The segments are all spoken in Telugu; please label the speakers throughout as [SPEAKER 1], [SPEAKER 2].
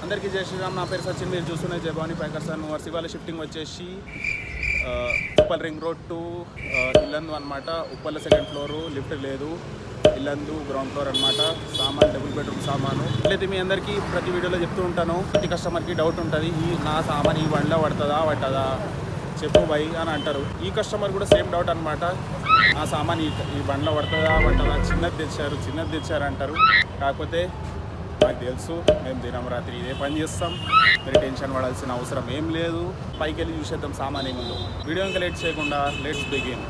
[SPEAKER 1] అందరికీ జై శ్రీరామ్. నా పేరు సచిన్. మీరు చూస్తున్న జయభవాని ప్యాకర్స్ అండ్ మూవర్స్. ఇవాళ షిఫ్టింగ్ వచ్చేసి Uppal ring road to Illandu అనమాట. ఉప్పల్ సెకండ్ ఫ్లోరు, లిఫ్ట్ లేదు. ఇల్లందు గ్రౌండ్ ఫ్లోర్ అనమాట. సామాన్ డబుల్ బెడ్రూమ్ సామాను. అయితే మీ అందరికీ ప్రతి వీడియోలో చెప్తూ ఉంటాను, ప్రతి కస్టమర్కి డౌట్ ఉంటుంది, నా సామాన్ ఈ బండ్లో పట్టదా చెప్పు బై అని అంటారు. ఈ కస్టమర్ కూడా సేమ్ డౌట్ అనమాట. నా సామాన్ ఈ బండ్లో పట్టదా చిన్నది తెచ్చారు అంటారు. కాకపోతే నాకు తెలుసు, మేము దినం రాత్రి ఇదే పని చేస్తాం. మీరు టెన్షన్ పడాల్సిన అవసరం ఏం లేదు. పైకి వెళ్ళి చూసేద్దాం సామాన్ ఏముందో. వీడియో ఇంకా లేట్ చేయకుండా లెట్స్ బిగిన్.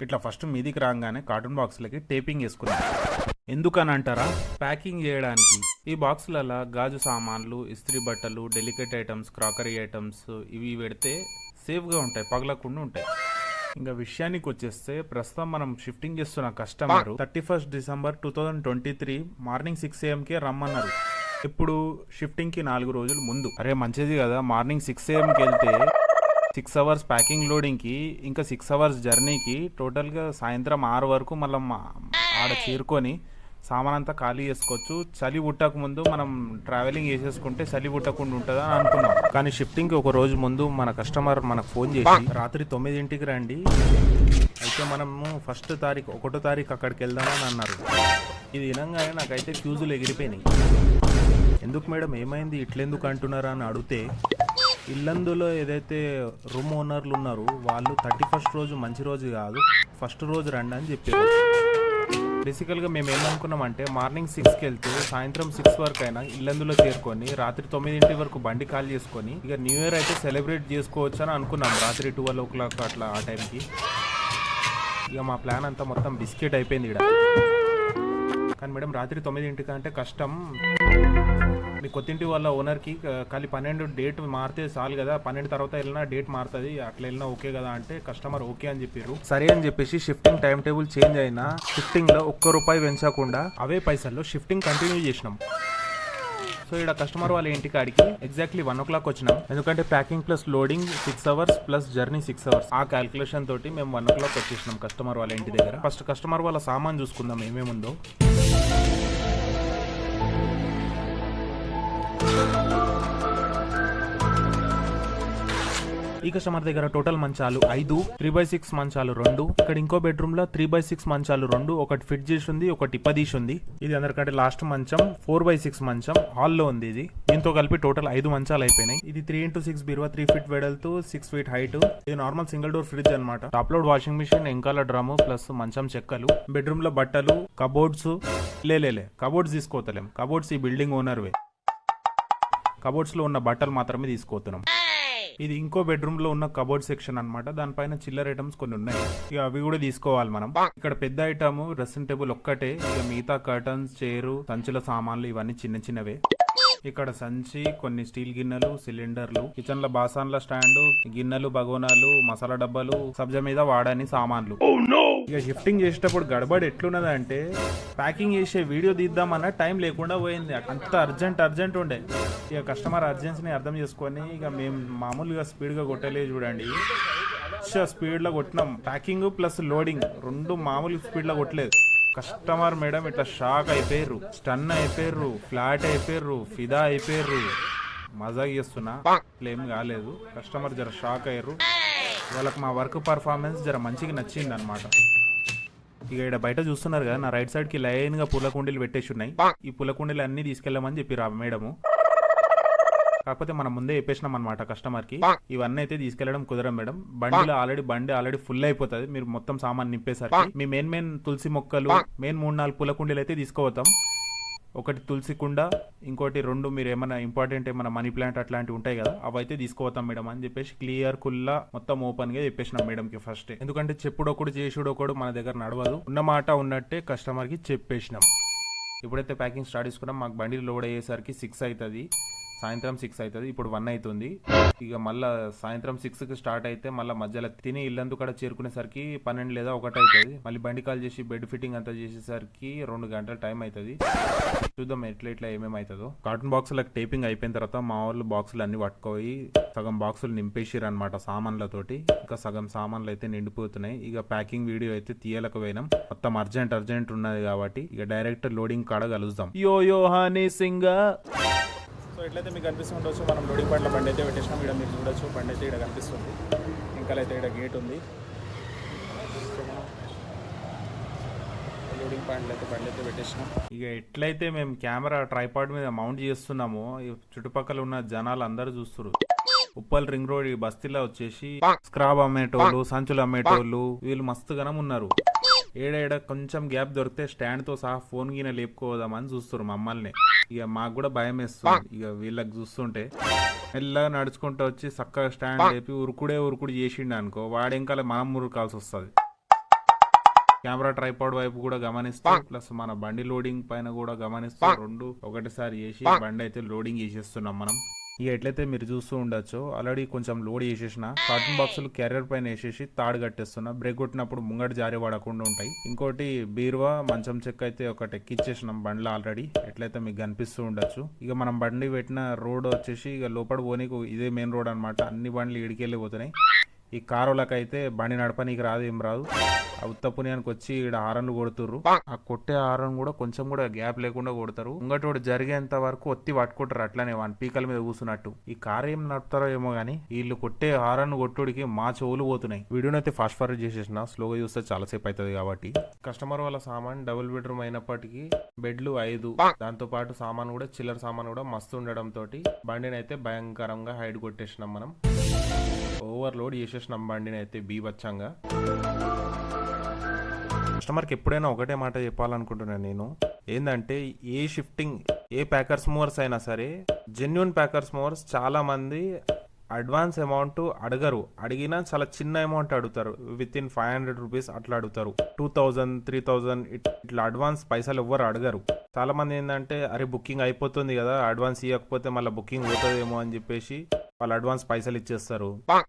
[SPEAKER 1] ఇట్లా ఫస్ట్ మీదికి రాగానే కార్టూన్ బాక్స్లకి టేపింగ్ వేసుకున్నాం. ఎందుకని అంటారా? ప్యాకింగ్ చేయడానికి. ఈ బాక్సులలో గాజు సామాన్లు, ఇస్త్రీ బట్టలు, డెలికేట్ ఐటమ్స్, క్రాకరీ ఐటమ్స్ ఇవి పెడితే సేఫ్గా ఉంటాయి, పగలకుండా ఉంటాయి. ఇంకా విషయానికి వచ్చేస్తే ప్రస్తుతం మనం షిఫ్టింగ్ చేస్తున్న కస్టమర్ 31 డిసెంబర్ 2023 మార్నింగ్ 6 AM రమ్మన్నారు. ఇప్పుడు షిఫ్టింగ్కి 4 రోజులు ముందు. అరే మంచిది కదా, మార్నింగ్ 6 AM వెళ్తే 6 hours ప్యాకింగ్ లోడింగ్కి, ఇంకా 6 hours జర్నీకి, టోటల్గా సాయంత్రం 6 వరకు మళ్ళీ ఆడ చేరుకొని సామాన్ అంతా ఖాళీ చేసుకోవచ్చు. చలి పుట్టక ముందు మనం ట్రావెలింగ్ చేసేసుకుంటే చలి పుట్టకుండా ఉంటుంది అని అనుకున్నాం. కానీ షిఫ్టింగ్కి ఒక రోజు ముందు మన కస్టమర్ మనకు ఫోన్ చేసి రాత్రి 9 రండి, అయితే మనము 1వ తారీఖు అక్కడికి వెళ్దామని అన్నారు. ఇది వినంగానే నాకైతే ఫ్యూజులు ఎగిరిపోయినాయి. ఎందుకు మేడం ఏమైంది, ఇట్లెందుకు అంటున్నారా అని అడిగితే, ఇల్లందులో ఏదైతే రూమ్ ఓనర్లు ఉన్నారో వాళ్ళు 31st రోజు మంచి రోజు కాదు, 1st రోజు రండి అని చెప్పారు. బేసికల్గా మేము ఏమనుకున్నామంటే మార్నింగ్ 6కి వెళ్తే సాయంత్రం 6 వరకు అయినా ఇల్లందులో చేరుకొని రాత్రి 9 వరకు బండి కాల్ చేసుకొని ఇక న్యూ ఇయర్ అయితే సెలబ్రేట్ చేసుకోవచ్చు అని అనుకున్నాం. రాత్రి 12 o'clock అట్లా ఆ టైంకి. ఇక మా ప్లాన్ అంతా మొత్తం బిస్కెట్ అయిపోయింది ఇక్కడ. కానీ మేడం రాత్రి 9 అంటే కష్టం, మీ కొత్తింటి వాళ్ళ ఓనర్కి ఖాళీ 12 డేట్ మారితే చాలు కదా, 12 తర్వాత వెళ్ళినా డేట్ మారుతుంది, అట్లా వెళ్ళినా ఓకే కదా అంటే కస్టమర్ ఓకే అని చెప్పారు. సరే అని చెప్పేసి షిఫ్టింగ్ టైం టేబుల్ చేంజ్ అయినా షిఫ్టింగ్లో ₹1 పెంచకుండా అవే పైసల్లో షిఫ్టింగ్ కంటిన్యూ చేసినాం. సో ఇక్కడ కస్టమర్ వాళ్ళ ఇంటికాడికి ఎగ్జాక్ట్లీ 1 o'clock వచ్చినాం. ఎందుకంటే packing plus loading 6 hours plus journey 6 hours. ఆ క్యాల్కులేషన్ తోటి మేము 1 o'clock వచ్చేసినాం కస్టమర్ వాళ్ళ ఇంటి దగ్గర. ఫస్ట్ కస్టమర్ వాళ్ళ సామాన్ చూసుకుందాం ఏమేముందో. ఈ కస్టమర్ దగ్గర టోటల్ మంచాలు 5, 3x6 మంచాలు 2, ఇక్కడ ఇంకో బెడ్రూమ్ లో 3x6 మంచాలు 2, ఒకటి ఫిట్ చేసి ఉంది, ఒకటి పదీష్ ఉంది. ఇది అందరికంటే లాస్ట్ మంచం 4x6 మంచం హాల్లో ఉంది. ఇది దీంతో కలిపి టోటల్ 5 మంచాలు అయిపోయినాయి. ఇది 3x6 బీరువా, 3 feet వెడల్తు, 6 feet హైట్. ఇది నార్మల్ సింగిల్ డోర్ ఫ్రిడ్జ్ అనమాట. టాప్ లోడ్ వాషింగ్ మిషన్, ఎంకాల డ్రమ్ ప్లస్ మంచం చెక్కలు. బెడ్రూమ్ లో బట్టలు, కబోర్డ్స్ కబోర్డ్స్ తీసుకోతలేం. కబోర్డ్స్ ఈ బిల్డింగ్ ఓనర్వే. కబోర్డ్స్ లో ఉన్న బట్టలు మాత్రమే తీసుకోతున్నాం. ఇది ఇంకో బెడ్రూమ్ లో ఉన్న కబోర్డ్ సెక్షన్ అనమాట. దానిపైన చిల్లర్ ఐటమ్స్ కొన్ని ఉన్నాయి, ఇక అవి కూడా తీసుకోవాలి మనం. ఇక్కడ పెద్ద ఐటమ్ డ్రెస్సింగ్ టేబుల్ ఒక్కటే, ఇక మిగతా కర్టన్స్, చైరు, సంచుల సామాన్లు ఇవన్నీ చిన్నవే. ఇక్కడ సంచి, కొన్ని స్టీల్ గిన్నెలు, సిలిండర్లు, కిచెన్ లో బాసాన్ల స్టాండ్, గిన్నెలు, బగోనాలు, మసాలా డబ్బాలు, సబ్జా మీద వాడని సామాన్లు. ఇక షిఫ్టింగ్ చేసేటప్పుడు గడబడి ఎట్లున్నది అంటే ప్యాకింగ్ చేసే వీడియో తీద్దామన్న టైం లేకుండా పోయింది. అంత అర్జెంట్ ఉండే. ఇక కస్టమర్ అర్జెన్సీని అర్థం చేసుకొని ఇక మేము మామూలుగా స్పీడ్గా కొట్టలేదు చూడండి, స్పీడ్లో కొట్టినాం. ప్యాకింగ్ ప్లస్ లోడింగ్ 2 మామూలు స్పీడ్లో కొట్టలేదు. కస్టమర్ మేడం ఇట్లా షాక్ అయిపోయారు, స్టన్ అయిపోయారు, ఫ్లాట్ అయిపోయారు, ఫిదా అయిపోయారు. మజాక్ చేస్తున్నా, ఏం కాలేదు. కస్టమర్ జర షాక్ అయ్యారు. వాళ్ళకి మా వర్క్ పర్ఫార్మెన్స్ జర మంచిగా నచ్చింది అనమాట. ఇక ఇక్కడ బయట చూస్తున్నారు కదా, నా రైట్ సైడ్ కి లైన్ గా పూల కుండీలు పెట్టేసి ఉన్నాయి. ఈ పూల కుండీలు అన్ని తీసుకెళ్ళమని చెప్పి మేడము. కాకపోతే మనం ముందే చెప్పేసినాం అనమాట కస్టమర్ కి, ఇవన్నీ అయితే తీసుకెళ్లడం కుదరం మేడం. బండి ఆల్రెడీ ఫుల్ అయిపోతుంది, మీరు మొత్తం సామాన్ నింపేసరికి. మీ మెయిన్ తులసి మొక్కలు, మెయిన్ 3-4 పూల కుండీలు అయితే తీసుకోవతాం. ఒకటి తులసి కుండ, ఇంకోటి 2 మీరు ఏమైనా ఇంపార్టెంట్ ఏమైనా మనీ ప్లాంట్ అట్లాంటివి ఉంటాయి కదా, అవైతే తీసుకోవతాం మేడం అని చెప్పేసి క్లియర్ కుల్లా మొత్తం ఓపెన్ గా చెప్పేసినాం మేడం కి ఫస్ట్. ఎందుకంటే చెప్పుడొకడు చేసుడొకడు మన దగ్గర నడవదు, ఉన్నమాట ఉన్నట్టే కస్టమర్ కి చెప్పేసినాం. ఇప్పుడైతే ప్యాకింగ్ స్టార్ట్ చేసుకున్నాం. మాకు బండి లోడ్ అయ్యేసరికి 6 అవుతుంది. సాయంత్రం 6 అవుతుంది. ఇప్పుడు 1 అవుతుంది. ఇక మళ్ళా సాయంత్రం 6కి స్టార్ట్ అయితే మళ్ళీ మధ్యలో తిని ఇల్లందు కూడా చేరుకునేసరికి 12 లేదా 1 అవుతుంది. మళ్ళీ బండి కాల్ చేసి బెడ్ ఫిట్టింగ్ అంతా చేసేసరికి 2 గంటల టైం అవుతుంది. చూద్దాం ఎట్లా ఏమేమి అవుతుందో. కార్టూన్ బాక్సులకు టేపింగ్ అయిపోయిన తర్వాత మా వాళ్ళు బాక్సులు అన్ని పట్టుకోయి సగం బాక్సులు నింపేసిరు అనమాట సామాన్లతోటి. ఇంకా సగం సామాన్లు అయితే నిండిపోతున్నాయి. ఇక ప్యాకింగ్ వీడియో అయితే తీయలేకపోయినాం, మొత్తం అర్జెంట్ ఉన్నది కాబట్టి ఇక డైరెక్ట్ లోడింగ్ కాడ కలుద్దాం. యో హనీ సింగ్. సో ఎట్లయితే మీకు కనిపిస్తుండొచ్చు, మనం లోడింగ్ పాయింట్లో బండి అయితే పెట్టేసినాం. ఇక్కడ మీరు చూడొచ్చు, బండి అయితే ఇక్కడ కనిపిస్తుంది. ఇంకా అయితే ఇక్కడ గేట్ ఉంది. లోడింగ్ పాయింట్లో అయితే బండి అయితే పెట్టేసినాం. ఇక ఎట్లయితే మేము కెమెరా ట్రైపాడ్ మీద మౌంట్ చేస్తున్నామో చుట్టుపక్కల ఉన్న జనాలు అందరూ చూస్తున్నారు. ఉప్పల్ రింగ్ రోడ్ ఈ బస్తీలో వచ్చేసి స్క్రాబ్ అమ్మేటోళ్ళు, సంచులు అమ్మేటోళ్ళు వీళ్ళు మస్తు గనం ఉన్నారు. ఏడ కొంచెం గ్యాప్ దొరికితే స్టాండ్ తో సహా ఫోన్ గిన లేపుకోదామని చూస్తారు మమ్మల్ని. ఇక మాకు కూడా భయం వేస్తుంది. ఇక వీళ్ళకి చూస్తుంటే మెల్లగా నడుచుకుంటూ వచ్చి చక్కగా స్టాండ్ లేపి ఉరుకుడు చేసిండు అనుకో, వాడేంకాల మనం ఉరకాల్సి వస్తుంది. కెమెరా ట్రైపాడ్ వైపు కూడా గమనిస్తూ ప్లస్ మన బండి లోడింగ్ పైన కూడా గమనిస్తూ రెండు ఒకటిసారి చేసి బండి అయితే లోడింగ్ చేసేస్తున్నాం మనం. ఇక ఎట్లయితే మీరు చూస్తూ ఉండొచ్చు, ఆల్రెడీ కొంచెం లోడ్ చేసేసిన కార్టూన్ బాక్సులు క్యారియర్ పైన వేసేసి తాడు కట్టేస్తున్నా. బ్రేక్ కొట్టినప్పుడు ముంగట జారి పడకుండా ఉంటాయి. ఇంకోటి బీరువా మంచం చెక్క అయితే ఒకటి ఎక్కిచ్చేసినాం బండిలో ఆల్రెడీ, ఎట్లయితే మీకు కనిపిస్తూ ఉండొచ్చు. ఇక మనం బండి పెట్టిన రోడ్ వచ్చేసి ఇక లోపల పోనీకు ఇదే మెయిన్ రోడ్ అనమాట. అన్ని బండ్లు ఇడికెళ్ళి పోతున్నాయి. ఈ కారులకైతే బండి నడపనీకి రాదు, ఏం రాదు. ఆ ఉత్త పుణ్యానికి వచ్చి ఇక్కడ హారన్లు కొడుతుర్రు. ఆ కొట్టే హారన్ కూడా కొంచెం కూడా గ్యాప్ లేకుండా కొడతారు. ముంగటోడు జరిగేంత వరకు ఒత్తి పట్టుకుంటారు, అట్లానే వాని పీకల మీద కూర్చున్నట్టు. ఈ కారు ఏం నడుపుతారో ఏమో గానీ వీళ్ళు కొట్టే హారన్ కొట్టుడికి మా చెవులు పోతున్నాయి. వీడియోని అయితే ఫాస్ట్ ఫార్వర్డ్ చేసేసిన, స్లోగా చూస్తే చాలా సేపు అవుతుంది కాబట్టి. కస్టమర్ వాళ్ళ సామాన్ డబుల్ బెడ్రూమ్ అయినప్పటికీ బెడ్లు 5, దాంతో పాటు సామాన్ కూడా చిల్లర సామాన్ కూడా మస్తు ఉండడం తోటి బండిని అయితే భయంకరంగా హైడ్ కొట్టేసినాం మనం. ఓవర్లోడ్ చేసేసినాం బండిని అయితే బీభత్సంగా. కస్టమర్కి ఎప్పుడైనా ఒకటే మాట చెప్పాలనుకుంటున్నాను నేను, ఏంటంటే ఏ షిఫ్టింగ్ ఏ ప్యాకర్స్ మూవర్స్ అయినా సరే, జెన్యున్ ప్యాకర్స్ మూవర్స్ చాలా మంది అడ్వాన్స్ అమౌంట్ అడగరు. అడిగినా చాలా చిన్న అమౌంట్ అడుగుతారు. విత్ ఇన్ 500 రూపీస్ అట్లా అడుగుతారు. 2000, 3000 ఇట్లా అడ్వాన్స్ పైసలు ఎవ్వరు అడగరు. చాలా మంది ఏంటంటే అరే బుకింగ్ అయిపోతుంది కదా, అడ్వాన్స్ ఇవ్వకపోతే మళ్ళీ బుకింగ్ పోతుందేమో అని చెప్పేసి వాళ్ళు అడ్వాన్స్ పైసలు ఇచ్చేస్తారు.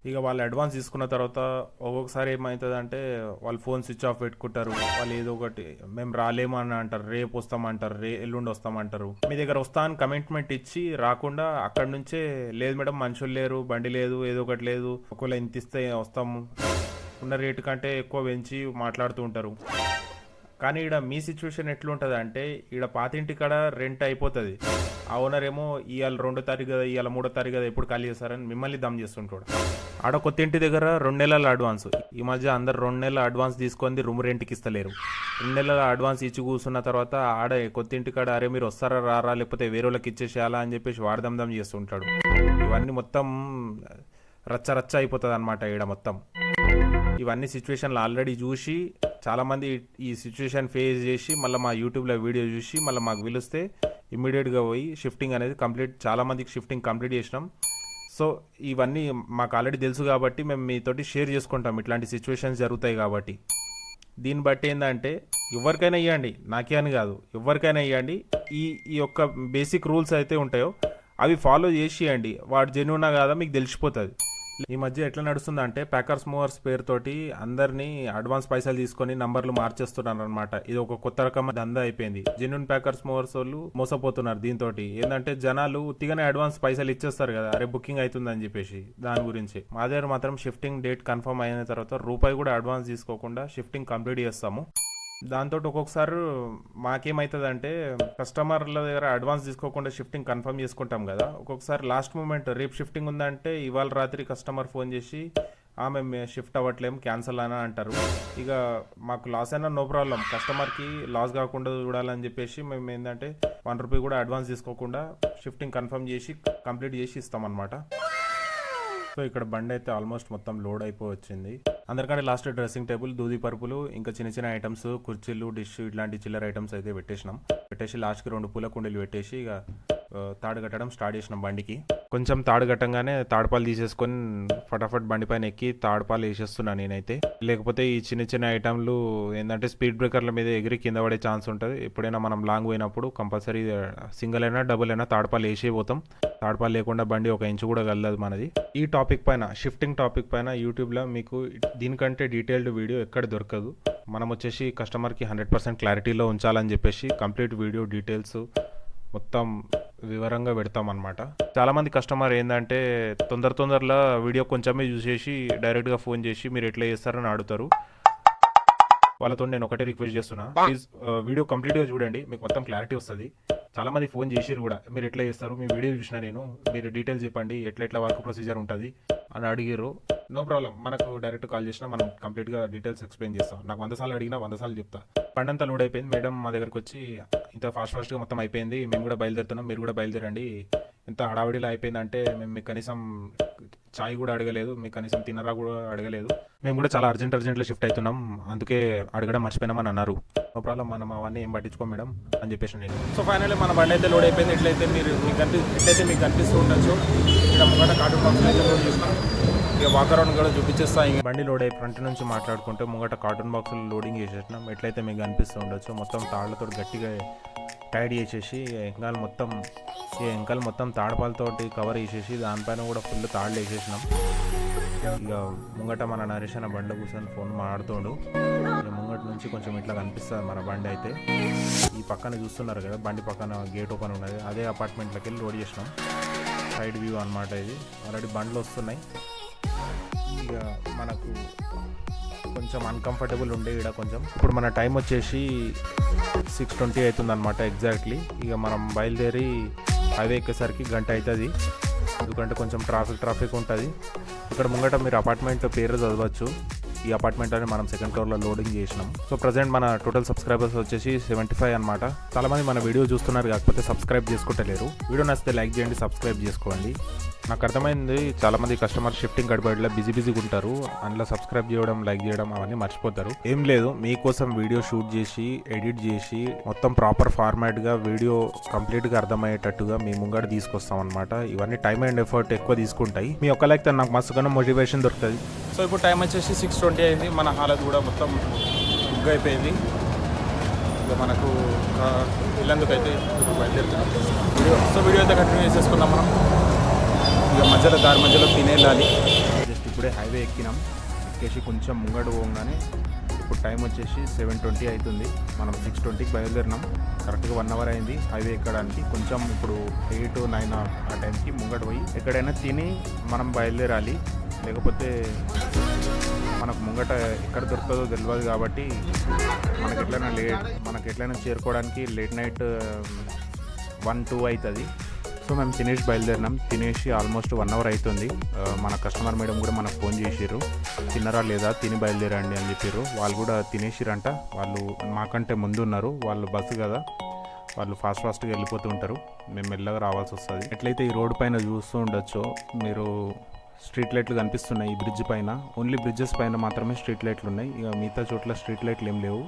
[SPEAKER 1] ఇక వాళ్ళు అడ్వాన్స్ తీసుకున్న తర్వాత ఒక్కొక్కసారి ఏమవుతుంది అంటే వాళ్ళు ఫోన్ స్విచ్ ఆఫ్ పెట్టుకుంటారు. వాళ్ళు ఏదో ఒకటి మేము రాలేము అని అంటారు, రేపు వస్తామంటారు, ఎల్లుండి వస్తామంటారు. మీ దగ్గర వస్తా అని కమిట్మెంట్ ఇచ్చి రాకుండా అక్కడ నుంచే లేదు మేడం మనుషులు లేరు, బండి లేదు, ఏదో ఒకటి లేదు, ఒకవేళ ఇంత ఇస్తే వస్తాము, ఉన్న రేటు కంటే ఎక్కువ పెంచి మాట్లాడుతూ ఉంటారు. కానీ ఈడ మీ సిచ్యువేషన్ ఎట్లుంటుంది అంటే, ఈడ పాతింటి కాడ రెంట్ అయిపోతుంది. ఆ ఓనర్ ఏమో ఇవాళ 2వ తారీఖు కదా, ఇవాళ 3వ తారీఖు కదా, ఎప్పుడు ఖాళీ చేస్తారని మిమ్మల్ని దమ్ చేస్తుంటాడు. ఆడ కొత్త ఇంటి దగ్గర 2 నెలల అడ్వాన్స్. ఈ మధ్య అందరు 2 నెలల అడ్వాన్స్ తీసుకొని రూమ్ రెంట్కి ఇస్తలేరు. 2 నెలల అడ్వాన్స్ ఇచ్చి కూర్చున్న తర్వాత ఆడ కొత్త ఇంటి కాడ అరే మీరు వస్తారా రారా, లేకపోతే వేరే వాళ్ళకి ఇచ్చేసేయాలా అని చెప్పేసి వాడదమ్ చేస్తుంటాడు. ఇవన్నీ మొత్తం రచ్చ అయిపోతుంది అనమాట ఈడ మొత్తం. ఇవన్నీ సిచ్యువేషన్లు ఆల్రెడీ చూసి చాలామంది ఈ సిచ్యువేషన్ ఫేస్ చేసి మళ్ళీ మా యూట్యూబ్లో వీడియో చూసి మళ్ళీ మాకు పిలిస్తే ఇమ్మీడియట్గా పోయి షిఫ్టింగ్ అనేది కంప్లీట్, చాలామందికి షిఫ్టింగ్ కంప్లీట్ చేసినాం. సో ఇవన్నీ మాకు ఆల్రెడీ తెలుసు కాబట్టి మేము మీతోటి షేర్ చేసుకుంటాం, ఇట్లాంటి సిచ్యువేషన్స్ జరుగుతాయి కాబట్టి. దీన్ని బట్టి ఏంటంటే ఎవరికైనా ఇవ్వండి, నాకే అని కాదు, ఎవరికైనా ఇవ్వండి. ఈ యొక్క బేసిక్ రూల్స్ అయితే ఉంటాయో అవి ఫాలో చేసి ఇవ్వండి. వాడు జెన్యూనా కాదా మీకు తెలిసిపోతుంది. ఈ మధ్య ఎట్లా నడుస్తుంది అంటే ప్యాకర్స్ మూవర్స్ పేరుతోటి అందరినీ అడ్వాన్స్ పైసలు తీసుకొని నంబర్లు మార్చేస్తున్నారు అనమాట. ఇది ఒక కొత్త రకం దందా అయిపోయింది. జెన్యూన్ ప్యాకర్స్ మూవర్స్ వాళ్ళు మోసపోతున్నారు దీంతో. ఏంటంటే జనాలు ఉత్తిగానే అడ్వాన్స్ పైసలు ఇచ్చేస్తారు కదా, అరే బుకింగ్ అవుతుందని చెప్పేసి. దాని గురించి మా దగ్గర మాత్రం షిఫ్టింగ్ డేట్ కన్ఫర్మ్ అయిన తర్వాత రూపాయి కూడా అడ్వాన్స్ తీసుకోకుండా షిఫ్టింగ్ కంప్లీట్ చేస్తాము. దాంతో ఒక్కొక్కసారి మాకేమవుతుంది అంటే కస్టమర్ల దగ్గర అడ్వాన్స్ తీసుకోకుండా షిఫ్టింగ్ కన్ఫర్మ్ చేసుకుంటాం కదా, ఒక్కొక్కసారి లాస్ట్ మూమెంట్ రేపు షిఫ్టింగ్ ఉందంటే ఇవాళ రాత్రి కస్టమర్ ఫోన్ చేసి మేము షిఫ్ట్ అవ్వట్లేం క్యాన్సల్ అని అంటారు. ఇక మాకు లాస్ అయినా నో ప్రాబ్లం, కస్టమర్కి లాస్ కాకుండా చూడాలని చెప్పేసి మేము ఏంటంటే 1 రూపీ కూడా అడ్వాన్స్ తీసుకోకుండా షిఫ్టింగ్ కన్ఫర్మ్ చేసి కంప్లీట్ చేసి ఇస్తామన్నమాట. సో ఇక్కడ బండి అయితే ఆల్మోస్ట్ మొత్తం లోడ్ అయిపోయి వచ్చింది. అందరికంటే లాస్ట్ డ్రెస్సింగ్ టేబుల్, దూది పరుపులు, ఇంకా చిన్న ఐటమ్స్, కుర్చీలు, డిష్ ఇట్లాంటి చిల్లర ఐటమ్స్ అయితే పెట్టేసి లాస్ట్కి 2 పూల కుండీలు పెట్టేసి ఇక తాడు కట్టడం స్టార్ట్ చేసినాం బండికి. కొంచెం తాడు కట్టంగానే తాడుపాలు తీసేసుకొని ఫటాఫట్ బండి పైన ఎక్కి తాడుపాలు వేసేస్తున్నాను నేనైతే. లేకపోతే ఈ చిన్న చిన్న ఐటమ్లు ఏంటంటే స్పీడ్ బ్రేకర్ల మీద ఎగిరి కింద పడే ఛాన్స్ ఉంటుంది. ఎప్పుడైనా మనం లాంగ్ పోయినప్పుడు కంపల్సరీ సింగిల్ అయినా డబుల్ అయినా తాడుపాలు వేసే పోతాం. తాడుపాలు లేకుండా బండి ఒక ఇంచు కూడా కలదు మనది. ఈ టాపిక్ పైన, షిఫ్టింగ్ టాపిక్ పైన యూట్యూబ్లో మీకు దీనికంటే డీటెయిల్డ్ వీడియో ఎక్కడ దొరకదు. మనం వచ్చేసి కస్టమర్కి 100% క్లారిటీలో ఉంచాలని చెప్పేసి కంప్లీట్ వీడియో డీటెయిల్స్ మొత్తం వివరంగా పెడతాం అనమాట. చాలామంది కస్టమర్ ఏంటంటే తొందరలో వీడియో కొంచెమే చూసేసి డైరెక్ట్గా ఫోన్ చేసి మీరు ఎట్లా చేస్తారని అడుగుతారు. వాళ్ళతో నేను ఒకటే రిక్వెస్ట్ చేస్తున్నా, ప్లీజ్ వీడియో కంప్లీట్గా చూడండి, మీకు మొత్తం క్లారిటీ వస్తుంది. చాలామంది ఫోన్ చేసిరు కూడా, మీరు ఎట్లా చేస్తారు, మీ వీడియో చూసినా నేను, మీరు డీటెయిల్స్ చెప్పండి, ఎట్లా వర్క్ ప్రొసీజర్ ఉంటుంది అని అడిగిర్రు. నో ప్రాబ్లం, మనకు డైరెక్ట్ కాల్ చేసినా మనం కంప్లీట్గా డీటెయిల్స్ ఎక్స్ప్లెయిన్ చేస్తాం. నాకు 100 సార్లు అడిగినా 100 సార్లు చెప్తా. పండంతా లోడ్ అయిపోయింది మేడం, మా దగ్గరకు వచ్చి ఇంత ఫాస్ట్గా మొత్తం అయిపోయింది, మేము కూడా బయలుదేరుతున్నాం, మీరు కూడా బయలుదేరండి. ఎంత హడావిడిలో అయిపోయిందంటే మేము మీకు కనీసం చాయ్ కూడా అడగలేదు, మీకు కనీసం తిన్నరా కూడా అడగలేదు, మేము కూడా చాలా అర్జెంట్లో షిఫ్ట్ అవుతున్నాం, అందుకే అడగడం మర్చిపోయినామని అన్నారు. నో ప్రాబ్లం, మనం అవన్నీ ఏం పట్టించుకోం మేడం అని చెప్పేసి నేను. సో ఫైనల్లీ మన బండి అయితే లోడ్ అయిపోయింది. ఎట్లయితే మీకు కనిపిస్తూ ఉండొచ్చు, ఇక్కడ ముంగట కార్టూన్ బాక్స్ అయితే లోడ్ చేసినాం. ఇక వాకరౌండ్ కూడా చూపించేస్తా. ఇంక బండి లోడ్ అయ్యి ఫ్రంట్ నుంచి మాట్లాడుకుంటే ముంగట కార్టూన్ బాక్సులు లోడింగ్ చేసేసినాం. ఎట్లయితే మీకు కనిపిస్తూ ఉండొచ్చు, మొత్తం తాళ్లతో గట్టిగా టైడ్ చేసేసి ఎంకలు మొత్తం తాడుపాలతోటి కవర్ చేసేసి దానిపైన కూడా ఫుల్ తాళ్ళు వేసేసినాం. ఇక ముంగట మన నరేష్ అన్న బండి కూర్చొని ఫోన్ మాట్లాడుతుండు. ఇక ముంగట నుంచి కొంచెం ఇట్లా కనిపిస్తుంది మన బండి అయితే. ఈ పక్కన చూస్తున్నారు కదా, బండి పక్కన గేట్ ఓపెన్ ఉన్నది, అదే అపార్ట్మెంట్లోకి వెళ్ళి లోడ్ చేసినాం. సైడ్ వ్యూ అనమాట ఇది. ఆల్రెడీ బండ్లు వస్తున్నాయి. ఇక మనకు కొంచెం అన్కంఫర్టబుల్ ఉండే ఇక్కడ కొంచెం. ఇప్పుడు మన టైం వచ్చేసి 6:20 అవుతుంది అనమాట ఎగ్జాక్ట్లీ. ఇక మనం బయలుదేరి హైవే ఎక్కేసరికి గంట అవుతుంది, ఎందుకంటే కొంచెం ట్రాఫిక్ ఉంటుంది. ఇక్కడ ముంగట మీరు అపార్ట్మెంట్ పేరు చదవచ్చు. ఈ అపార్ట్మెంట్లోనే మనం సెకండ్ ఫ్లోర్లో లోడింగ్ చేసినాం. సో ప్రజెంట్ మన టోటల్ సబ్స్క్రైబర్స్ వచ్చేసి 75 అనమాట. చాలామంది మన వీడియో చూస్తున్నారు, కాకపోతే సబ్స్క్రైబ్ చేసుకుంటలేరు. వీడియో నచ్చితే లైక్ చేయండి, సబ్స్క్రైబ్ చేసుకోండి. నాకు అర్థమైంది, చాలామంది కస్టమర్ షిఫ్టింగ్ గడబడిలో బిజీగా ఉంటారు, అందులో సబ్స్క్రైబ్ చేయడం, లైక్ చేయడం అవన్నీ మర్చిపోతారు. ఏం లేదు, మీకోసం వీడియో షూట్ చేసి ఎడిట్ చేసి మొత్తం ప్రాపర్ ఫార్మాట్గా వీడియో కంప్లీట్గా అర్థమయ్యేటట్టుగా మీ ముంగట తీసుకొస్తాం అనమాట. ఇవన్నీ టైం అండ్ ఎఫర్ట్ ఎక్కువ తీసుకుంటాయి. మీ ఒక్క లైక్ నాకు మస్తుగానే మోటివేషన్ దొరుకుతుంది. సో ఇప్పుడు టైం వచ్చేసి 6:20 అయింది. మన హాలత్ కూడా మొత్తం బుక్ అయిపోయింది. ఇక మనకు ఇల్లందుకైతే ఇప్పుడు బయలుదేరుతున్నాం. వీడియో అయితే కంటిన్యూ చేసేసుకుందాం మనం. ఇక దారి మధ్యలో తినేళ్ళాలి. జస్ట్ ఇప్పుడే హైవే ఎక్కినాం. ఎక్కేసి కొంచెం ముంగడు పోగానే ఇప్పుడు టైం వచ్చేసి 7:20 అవుతుంది. మనం 6:20కి బయలుదేరినాం. కరెక్ట్గా 1 అవర్ అయింది హైవే ఎక్కడానికి. కొంచెం ఇప్పుడు 8, 9 ఆ టైంకి ముంగడు పోయి ఎక్కడైనా తిని మనం బయలుదేరాలి. లేకపోతే మనకు ముంగట ఎక్కడ దొరుకుతుందో తెలియదు కాబట్టి మనకు ఎట్లయినా చేరుకోవడానికి లేట్ నైట్ 1-2 అవుతుంది. సో మేము తినేసి బయలుదేరినాం. తినేసి ఆల్మోస్ట్ 1 అవర్ అవుతుంది. మన కస్టమర్ మేడం కూడా మనకు ఫోన్ చేసిర్రు, తిన్నరా లేదా, తిని బయలుదేరండి అని చెప్పారు. వాళ్ళు కూడా తినేసిరంట. వాళ్ళు మాకంటే ముందు ఉన్నారు, వాళ్ళు బస్సు కదా, వాళ్ళు ఫాస్ట్గా వెళ్ళిపోతూ ఉంటారు, మేము మెల్లగా రావాల్సి వస్తుంది. ఎట్లయితే ఈ రోడ్డు పైన చూస్తూ ఉండొచ్చో మీరు, స్ట్రీట్ లైట్లు కనిపిస్తున్నాయి ఈ బ్రిడ్జ్ పైన. ఓన్లీ బ్రిడ్జెస్ పైన మాత్రమే స్ట్రీట్ లైట్లు ఉన్నాయి, ఇక మిగతా చోట్ల స్ట్రీట్ లైట్లు ఏం లేవు.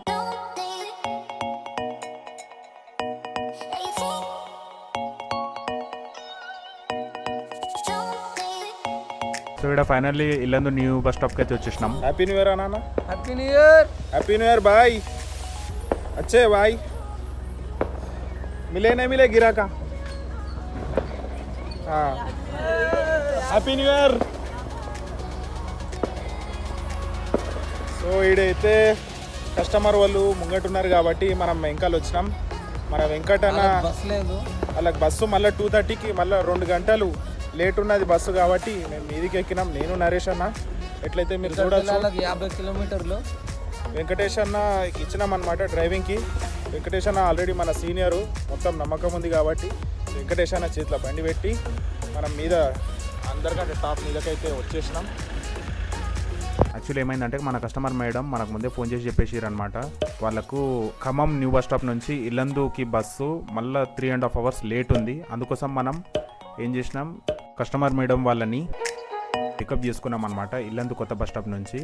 [SPEAKER 1] సో ఇక్కడ ఫైనల్లీ ఇల్లందు న్యూ బస్ స్టాప్కి అయితే వచ్చేసినాం. హ్యాపీ న్యూ ఇయర్ అన్న.
[SPEAKER 2] Happy new year.
[SPEAKER 1] Happy new year boy. अच्छे भाई, मिले नहीं मिले गिरा का. हाँ, హ్యాపీ న్యూ ఇయర్. సో ఈడైతే కస్టమర్ వాళ్ళు ముంగటున్నారు కాబట్టి మనం వెంకల్ వచ్చినాం. మన వెంకటన్న
[SPEAKER 2] బస్ లేదు,
[SPEAKER 1] వాళ్ళకి బస్సు మళ్ళీ 2:30కి మళ్ళీ 2 గంటలు లేట్ ఉన్నది బస్సు కాబట్టి మేము మీదికి ఎక్కినాం, నేను నరేష్ అన్న. ఎట్లయితే మీరు చూడొచ్చు
[SPEAKER 2] 50 కిలోమీటర్లు
[SPEAKER 1] వెంకటేష్ అన్న ఇచ్చినాం అనమాట డ్రైవింగ్కి. వెంకటేష్ అన్న ఆల్రెడీ మన సీనియరు, మొత్తం నమ్మకం ఉంది కాబట్టి వెంకటేష్ అన్న చేతిలో బండి పెట్టి మనం మీద అందరికంటే టాప్ మీదకైతే వచ్చేసినాం. యాక్చువల్లీ ఏమైందంటే మన కస్టమర్ మేడం మనకు ముందే ఫోన్ చేసి చెప్పేసారు అనమాట. వాళ్ళకు ఖమ్మం న్యూ బస్ స్టాప్ నుంచి ఇల్లందుకి బస్సు మళ్ళీ 3.5 అవర్స్ లేట్ ఉంది. అందుకోసం మనం ఏం చేసినాం, కస్టమర్ మేడం వాళ్ళని పికప్ చేసుకున్నాం అనమాట ఇల్లందు కొత్త బస్ స్టాప్ నుంచి.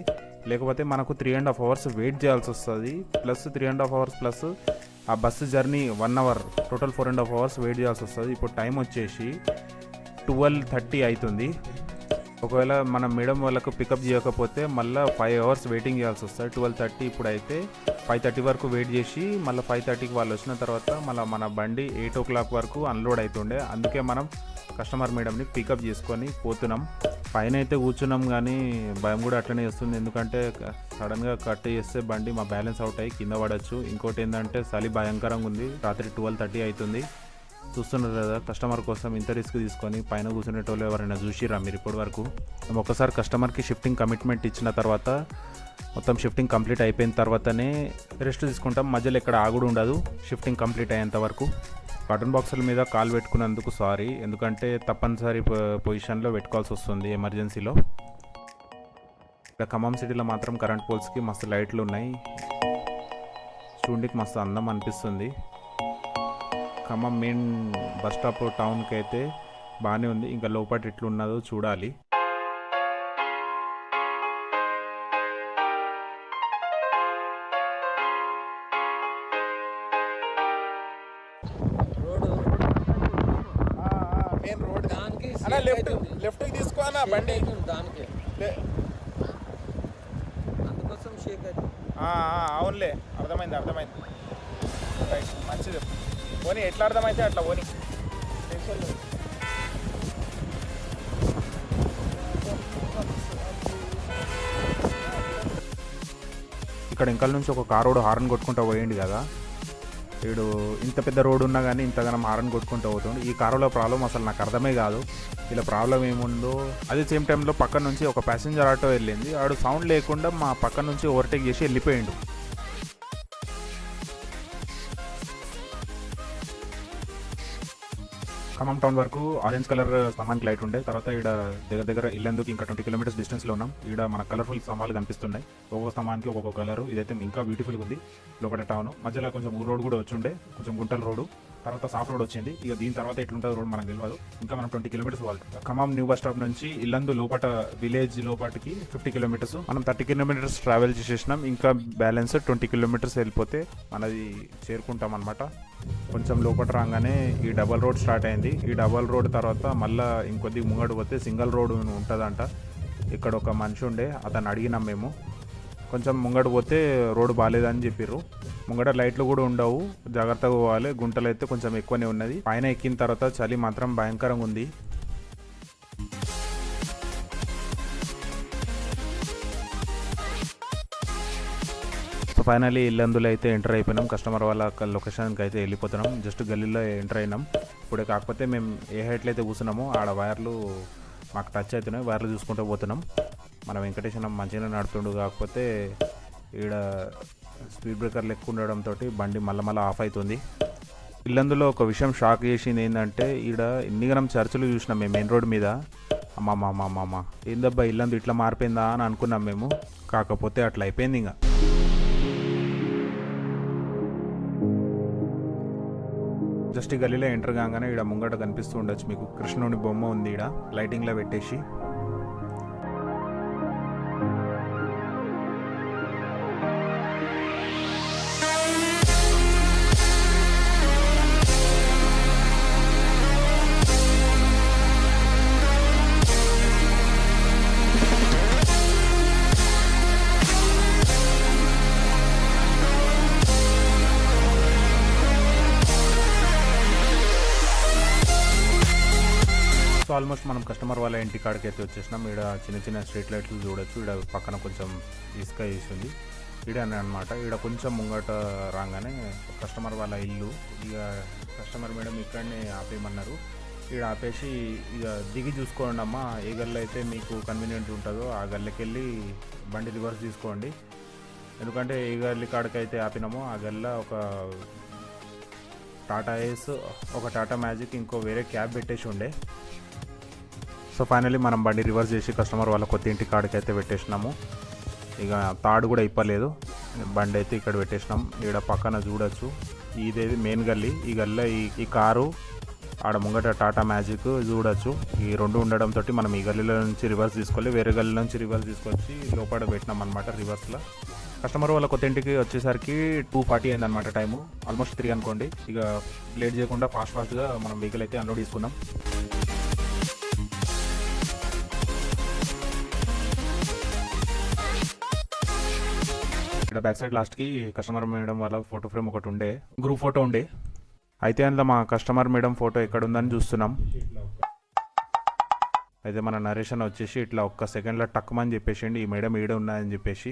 [SPEAKER 1] లేకపోతే మనకు 3.5 అవర్స్ వెయిట్ చేయాల్సి వస్తుంది. ప్లస్ 3.5 అవర్స్ ప్లస్ ఆ bus journey 1 hour, total 4.5 hours wait చేయాల్సి వస్తుంది. ఇప్పుడు టైం వచ్చేసి 12:30 అవుతుంది. ఒకవేళ మనం మేడం వాళ్ళకు పికప్ చేయకపోతే మళ్ళీ 5 అవర్స్ వెయిటింగ్ చేయాల్సి వస్తుంది. 12:30 ఇప్పుడు అయితే 5:30 వరకు వెయిట్ చేసి మళ్ళీ 5:30కి వాళ్ళు వచ్చిన తర్వాత మళ్ళీ మన బండి 8 o'clock వరకు అన్లోడ్ అవుతుండే. అందుకే మనం కస్టమర్ మేడంని పికప్ చేసుకొని పోతున్నాం. పైన అయితే కూర్చున్నాం కానీ భయం కూడా అట్లనే వస్తుంది. ఎందుకంటే సడన్గా కట్ చేస్తే బండి మా బ్యాలెన్స్ అవుట్ అయ్యి కింద పడవచ్చు. ఇంకోటి ఏంటంటే చలి భయంకరంగా ఉంది. రాత్రి 12:30 అవుతుంది. చూస్తున్నారు కదా, కస్టమర్ కోసం ఇంత రిస్క్ తీసుకొని పైన కూర్చునేటోళ్ళు ఎవరైనా చూసిరా మీరు ఇప్పటి వరకు? మేము ఒక్కసారి కస్టమర్కి షిఫ్టింగ్ కమిట్మెంట్ ఇచ్చిన తర్వాత మొత్తం షిఫ్టింగ్ కంప్లీట్ అయిపోయిన తర్వాతనే రెస్ట్ తీసుకుంటాం. మధ్యలో ఎక్కడ ఆగుడు ఉండదు షిఫ్టింగ్ కంప్లీట్ అయ్యేంత వరకు. కాటన్ బాక్సుల మీద కాల్ పెట్టుకున్నందుకు సారీ, ఎందుకంటే తప్పనిసరి పొజిషన్లో పెట్టుకోవాల్సి వస్తుంది ఎమర్జెన్సీలో. ఇక్కడ ఖమ్మం సిటీలో మాత్రం కరెంట్ పోల్స్కి మస్తు లైట్లు ఉన్నాయి. చూడడానికి మస్తు అందం అనిపిస్తుంది. ఖమ్మం మెయిన్ బస్ స్టాప్ టౌన్కి అయితే బాగానే ఉంది. ఇంకా లోపల ఎట్లున్నదో చూడాలి.
[SPEAKER 2] మెయిన్ రోడ్ దానికి
[SPEAKER 1] లెఫ్ట్ తీసుకో అన్న బండి
[SPEAKER 2] దానికి అందుకోసం షేక్ అవుతుంది.
[SPEAKER 1] అవునులే, అర్థమైంది. రైట్, మంచిది. పోనీ ఎట్లా అర్థమైతే అట్లా పోనీ. ఇక్కడ ఇంకల్ నుంచి ఒక కార్ రోడ్ హార్న్ కొట్టుకుంటూ పోయింది కదా. వీడు ఇంత పెద్ద రోడ్ ఉన్నా కానీ ఇంతగానం హార్న్ కొట్టుకుంటూ పోతుండు. ఈ కారులో ప్రాబ్లం అసలు నాకు అర్థమే కాదు. ఇలా ప్రాబ్లం ఏముందో. అదే సేమ్ టైంలో పక్క నుంచి ఒక ప్యాసింజర్ ఆటో వెళ్ళింది. ఆడు సౌండ్ లేకుండా మా పక్క నుంచి ఓవర్టేక్ చేసి వెళ్ళిపోయిండు. ఖమ్మం టౌన్ వరకు ఆరెంజ్ కలర్ సామాన్కి లైట్ ఉండే. తర్వాత ఇక్కడ దగ్గర ఇల్లందుకు ఇంకా 20 kilometers డిస్టెన్స్లో ఉన్నాం. ఇక్కడ మన కలర్ఫుల్ సామాన్లు కనిపిస్తున్నాయి. ఒక్కొక్క సామాన్కి ఒక్కొక్క కలరు. ఇదైతే ఇంకా బ్యూటిఫుల్గా ఉంది. లోపల టౌన్ మధ్యలో కొంచెం ఊరు రోడ్ కూడా వచ్చిండే, కొంచెం గుంటల రోడ్డు. తర్వాత సాఫ్ట్ రోడ్ వచ్చింది. ఇక దీని తర్వాత ఎట్లుంటుంది రోడ్ మనకు తెలియదు. ఇంకా మనం 20 kilometers పోవాలి. ఖమ్మం న్యూ బస్ స్టాప్ నుంచి ఇల్లందు లోపల విలేజ్ లోపలికి 50 kilometers. మనం 30 kilometers ట్రావెల్ చేసేసినాం. ఇంకా బ్యాలెన్స్ 20 kilometers వెళ్ళిపోతే మనది చేరుకుంటాం అనమాట. కొంచెం లోపల రాగానే ఈ డబల్ రోడ్ స్టార్ట్ అయింది. ఈ డబల్ రోడ్ తర్వాత మళ్ళీ ఇంకొద్ది ముంగడు పోతే సింగిల్ రోడ్ ఉంటుందంట. ఇక్కడ ఒక మనిషి ఉండే, అతను అడిగినాం మేము. కొంచెం ముంగడు పోతే రోడ్డు బాగాలేదని చెప్పారు. ముంగట లైట్లు కూడా ఉండవు, జాగ్రత్తగా పోవాలి. గుంటలు అయితే కొంచెం ఎక్కువనే ఉన్నది. పైన ఎక్కిన తర్వాత చలి మాత్రం భయంకరంగా ఉంది. సో ఫైనలీ ఇల్లందులో అయితే ఎంటర్ అయిపోయినాం. కస్టమర్ వాళ్ళ లొకేషన్కి అయితే వెళ్ళిపోతున్నాం. జస్ట్ గల్లీలో ఎంటర్ అయినాం. ఇప్పుడే కాకపోతే మేము ఏ హైట్లో అయితే కూర్చున్నామో ఆడ వైర్లు మాకు టచ్ అవుతున్నాయి. వైర్లు చూసుకుంటూ పోతున్నాం. మన వెంకటేశ్వరం మంచిగానే నడుతుండు, కాకపోతే ఈడ స్పీడ్ బ్రేకర్లు ఎక్కువ ఉండడంతో బండి మళ్ళీ ఆఫ్ అవుతుంది. ఇల్లందులో ఒక విషయం షాక్ చేసింది ఏంటంటే, ఈడ ఎన్నిగనం చర్చలు చూసినాం మేము మెయిన్ రోడ్ మీద. అమ్మమ్మ ఏందబ్బా ఇల్లందు ఇట్లా మారిపోయిందా అని అనుకున్నాం మేము. కాకపోతే అట్లా అయిపోయింది. ఇంకా జస్ట్ ఈ గల్లీలో ఎంటర్ కాగానే ఈడ ముంగట కనిపిస్తూ ఉండొచ్చు మీకు, కృష్ణుని బొమ్మ ఉంది ఈడ లైటింగ్లో పెట్టేసి. సో ఆల్మోస్ట్ మనం కస్టమర్ వాళ్ళ ఇంటి కాడికి అయితే వచ్చేసినాం. ఇక్కడ చిన్న స్ట్రీట్ లైట్లు చూడొచ్చు. ఇక్కడ పక్కన కొంచెం ఇసుక వేసింది. ఈడనే అనమాట. ఇక్కడ కొంచెం ముంగట రాగానే కస్టమర్ వాళ్ళ ఇల్లు. ఇక కస్టమర్ మేడం ఇక్కడనే ఆపేయమన్నారు. ఇక్కడ ఆపేసి ఇక దిగి చూసుకోండి అమ్మా, ఏ గల్లు అయితే మీకు కన్వీనియంట్ ఉంటుందో ఆ గల్లకి వెళ్ళి బండి రివర్స్ తీసుకోండి. ఎందుకంటే ఏ గల్లి కాడికి అయితే ఆపినామో ఆ గల్ల ఒక టాటా ఏస్, ఒక టాటా మ్యాజిక్, ఇంకో వేరే క్యాబ్ పెట్టేసి ఉండే. సో ఫైనలీ మనం బండి రివర్స్ చేసి కస్టమర్ వాళ్ళ కొత్త ఇంటి కాడికి అయితే పెట్టేసినాము. ఇక తాడు కూడా ఇప్పలేదు. బండి అయితే ఇక్కడ పెట్టేసినాం. ఇక్కడ పక్కన చూడొచ్చు, ఇదేది మెయిన్ గల్లీ. ఈ గల్లీలో ఈ కారు, ఆడ ముంగట టాటా మ్యాజిక్ చూడొచ్చు. ఈ రెండు ఉండడంతో మనం ఈ గల్లీలో నుంచి రివర్స్ తీసుకోవాలి. వేరే గల్లీ నుంచి రివర్స్ తీసుకొచ్చి లోపల పెట్టినాం అనమాట రివర్స్లో. కస్టమర్ వాళ్ళ కొత్త ఇంటికి వచ్చేసరికి 2:40 అయింది అనమాట టైము. ఆల్మోస్ట్ 3 అనుకోండి. ఇక లేట్ చేయకుండా ఫాస్ట్గా మనం వెహికల్ అయితే అన్లోడ్ చేసుకున్నాం. ఇక్కడ బ్యాక్ సైడ్ లాస్ట్కి కస్టమర్ మేడం వాళ్ళ ఫోటో ఫ్రేమ్ ఒకటి ఉండే, గ్రూప్ ఫోటో ఉండే. అయితే అందులో మా కస్టమర్ మేడం ఫోటో ఎక్కడ ఉందని చూస్తున్నాం. అయితే మన నరేషన్ వచ్చేసి ఇట్లా ఒక్క సెకండ్లో టక్కుమని చెప్పేసిండి, ఈ మేడం ఈడ ఉన్నదని చెప్పేసి.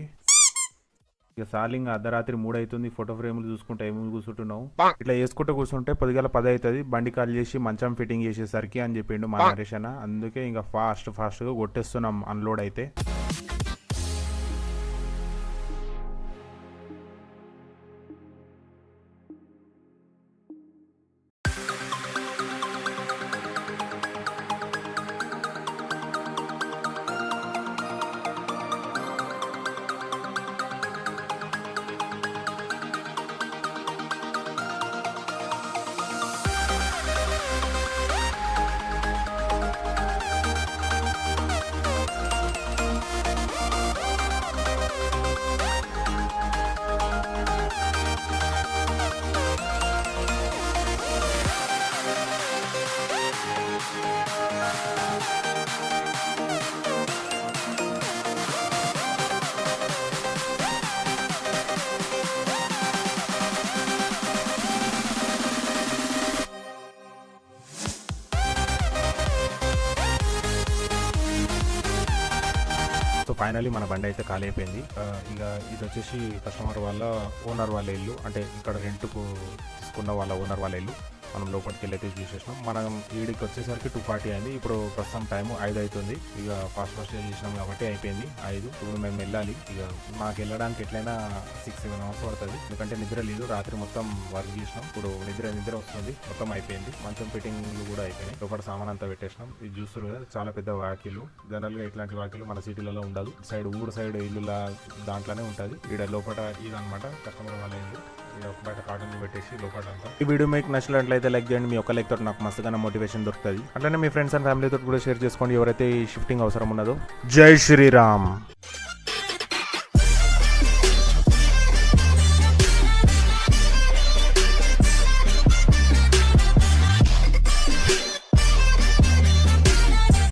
[SPEAKER 1] ఇక సాలింగ్ అర్ధరాత్రి 3 అవుతుంది. ఫోటో ఫ్రేమ్లు చూసుకుంటే ఏమి కూర్చుంటున్నావు, ఇట్లా వేసుకుంటూ కూర్చుంటే పొద్దుగాల 10 అవుతుంది. బండి కాల్ చేసి మంచం ఫిట్టింగ్ చేసేసరికి అని చెప్పిండు మా నరేషన్. అందుకే ఇంకా ఫాస్ట్గా కొట్టేస్తున్నాం అన్లోడ్ అయితే. సో ఫైనలీ మన బండి అయితే ఖాళీ అయిపోయింది. ఇక ఇది వచ్చేసి కస్టమర్ వాళ్ళ ఓనర్ వాళ్ళ ఇల్లు, అంటే ఇక్కడ రెంట్కు తీసుకున్న వాళ్ళ ఓనర్ వాళ్ళ ఇల్లు. మనం లోపలికి వెళ్ళి అయితే చూసేసినాం. మనం ఈడికి వచ్చేసరికి 2:40 అయింది. ఇప్పుడు ప్రస్తుతం టైము 5 అవుతుంది. ఇక ఫాస్ట్ చేసినాం కాబట్టి అయిపోయింది 5. ఇప్పుడు మేము వెళ్ళాలి. ఇక మాకు వెళ్ళడానికి ఎట్లయినా 6-7 అవర్స్ పడుతుంది, ఎందుకంటే నిద్ర లేదు. రాత్రి మొత్తం వర్క్ చేసినాం. ఇప్పుడు నిద్ర వస్తుంది. మొత్తం అయిపోయింది. మంచం ఫిట్టింగ్లు కూడా అయిపోయినాయి. లోపల సామాన్ అంతా పెట్టేసినాం. ఇది చూస్తారు కదా, చాలా పెద్ద వాకిలు. జనరల్గా ఇట్లాంటి వాకిలు మన సిటీలలో ఉండదు. ఊరు సైడ్ ఇల్లుల దాంట్లోనే ఉంటుంది. ఇక్కడ లోపల ఇదన్నమాట కస్టమర్ వాళ్ళ ఇల్లు. బయట కార్టూన్ పెట్టేసి లోపల అంతా. ఈ వీడియో మీకు నచ్చినట్లయితే లైక్ చేయండి. మీ ఒక్క లైక్ తోటి నాకు మస్తుగా మోటివేషన్ దొరుకుతుంది. అట్లనే మీ ఫ్రెండ్స్ అండ్ ఫ్యామిలీతో కూడా షేర్ చేసుకోండి ఎవరైతే ఈ షిఫ్టింగ్ అవసరం ఉన్నదో. జై శ్రీరామ్.